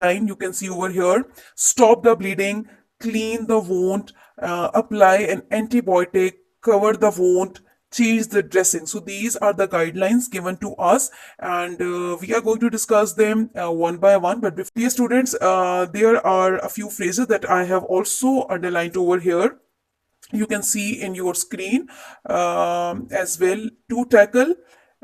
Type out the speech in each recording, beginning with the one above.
guideline you can see over here: stop the bleeding, clean the wound, apply an antibiotic, cover the wound, change the dressing. So these are the guidelines given to us, and we are going to discuss them one by one. But before, dear students, there are a few phrases that I have also underlined over here. You can see in your screen as well: to tackle,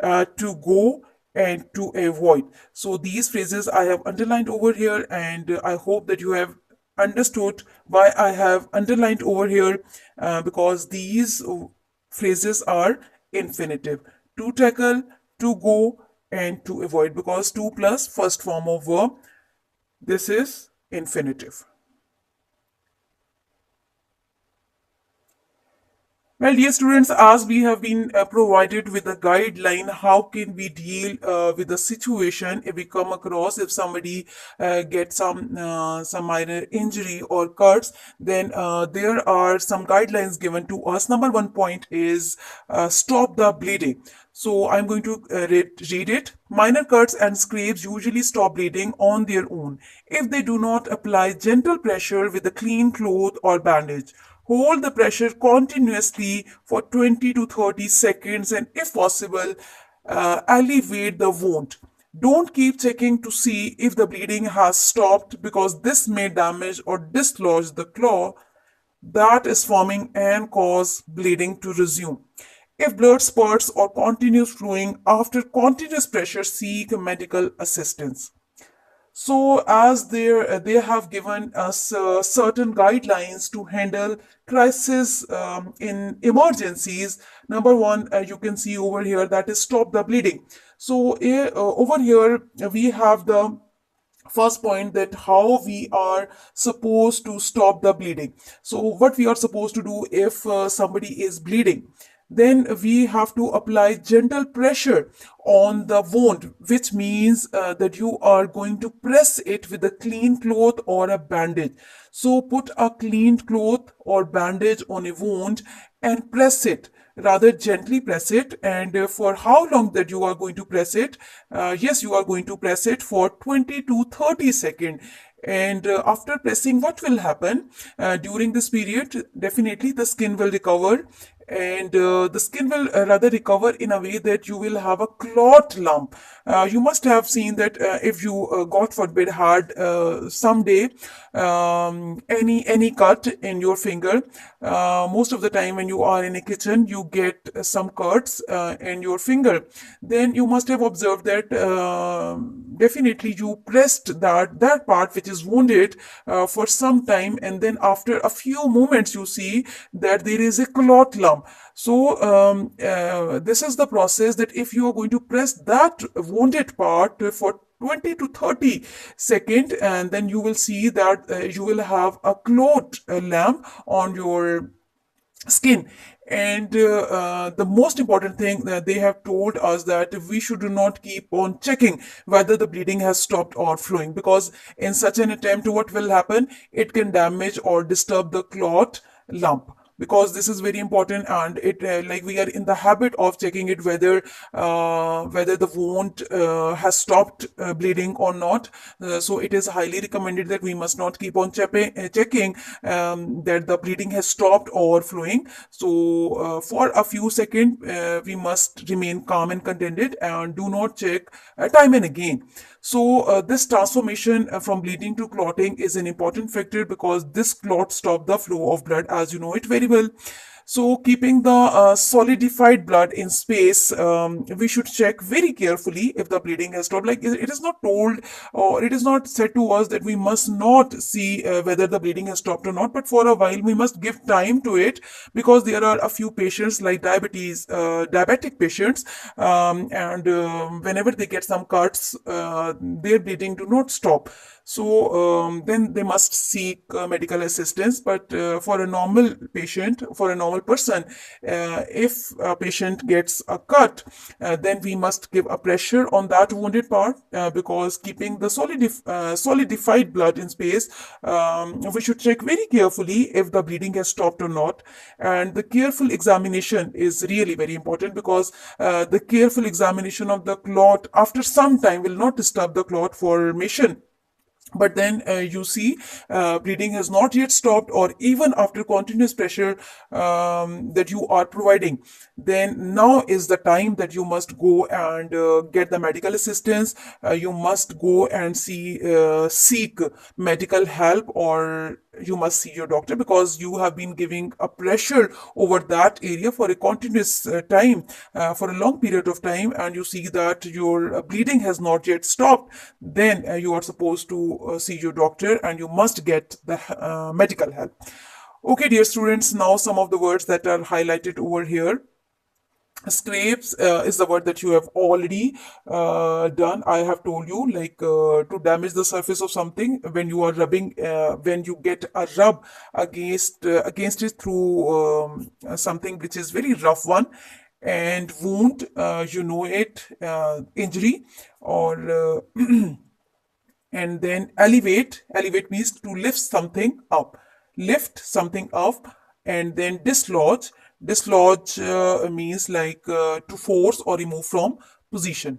to go, and to avoid. So these phrases I have underlined over here, and I hope that you have understood why I have underlined over here, because these phrases are infinitive: to tackle, to go, and to avoid, because to plus first form of verb, this is infinitive. Well, dear students, as we have been provided with a guideline, how can we deal with the situation if we come across, if somebody gets some minor injury or cuts, then there are some guidelines given to us. Number one point is stop the bleeding. So I'm going to read it. Minor cuts and scrapes usually stop bleeding on their own if they do not apply gentle pressure with a clean cloth or bandage. Hold the pressure continuously for 20 to 30 seconds, and if possible, alleviate the wound. Don't keep checking to see if the bleeding has stopped, because this may damage or dislodge the claw that is forming and cause bleeding to resume. If blood spurts or continues flowing after continuous pressure, seek medical assistance. So, as they have given us certain guidelines to handle crisis in emergencies. Number one, you can see over here, that is stop the bleeding. So, over here we have the first point, that how we are supposed to stop the bleeding. So what we are supposed to do if somebody is bleeding, then we have to apply gentle pressure on the wound, which means that you are going to press it with a clean cloth or a bandage. So put a clean cloth or bandage on a wound and press it, rather gently press it. And for how long that you are going to press it? Yes, you are going to press it for 20 to 30 seconds. And after pressing, what will happen during this period? Definitely the skin will recover, and the skin will rather recover in a way that you will have a clot lump. You must have seen that if you, God forbid, had someday any cut in your finger. Most of the time when you are in a kitchen, you get some cuts in your finger. Then you must have observed that definitely you pressed that part which is wounded for some time, and then after a few moments you see that there is a clot lump. So this is the process, that if you are going to press that wounded part for 20 to 30 seconds, and then you will see that you will have a clot lamp on your skin. And the most important thing that they have told us, that we should not keep on checking whether the bleeding has stopped or flowing, because in such an attempt, what will happen? It can damage or disturb the clot lump, because this is very important. And it like we are in the habit of checking it, whether the wound has stopped bleeding or not. So it is highly recommended that we must not keep on checking that the bleeding has stopped or flowing. So for a few seconds we must remain calm and contented, and do not check time and again. So this transformation from bleeding to clotting is an important factor, because this clot stops the flow of blood, as you know it very well. So keeping the solidified blood in space, we should check very carefully if the bleeding has stopped. Like, it is not told, or it is not said to us that we must not see whether the bleeding has stopped or not, but for a while we must give time to it, because there are a few patients like diabetic patients, and whenever they get some cuts, their bleeding do not stop. So then they must seek medical assistance. But for a normal patient, for a normal person, if a patient gets a cut, then we must give a pressure on that wounded part, because keeping the solidified blood in space, we should check very carefully if the bleeding has stopped or not. And the careful examination is really very important, because the careful examination of the clot after some time will not disturb the clot formation. but then you see bleeding has not yet stopped, or even after continuous pressure that you are providing, then now is the time that you must go and get the medical assistance. You must go and seek medical help, or you must see your doctor, because you have been giving a pressure over that area for a continuous time, for a long period of time, and you see that your bleeding has not yet stopped. Then you are supposed to see your doctor, and you must get the medical help. Okay, dear students, now some of the words that are highlighted over here. Scrapes is the word that you have already done. I have told you, like, to damage the surface of something when you are rubbing, when you get a rub against it through something which is very rough one. And wound, you know it, injury, or and then elevate means to lift something up. And then dislodge means like to force or remove from position,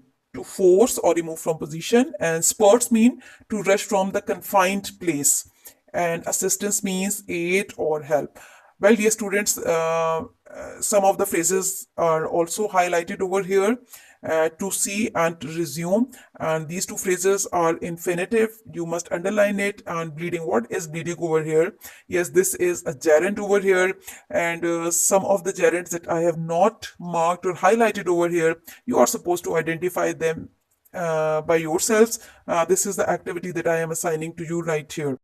and spurts mean to rush from the confined place, and assistance means aid or help. Well, dear students, some of the phrases are also highlighted over here. To see and to resume, and these two phrases are infinitive. You must underline it. And bleeding, what is bleeding over here? Yes, this is a gerund over here, and some of the gerunds that I have not marked or highlighted over here, you are supposed to identify them by yourselves. This is the activity that I am assigning to you right here.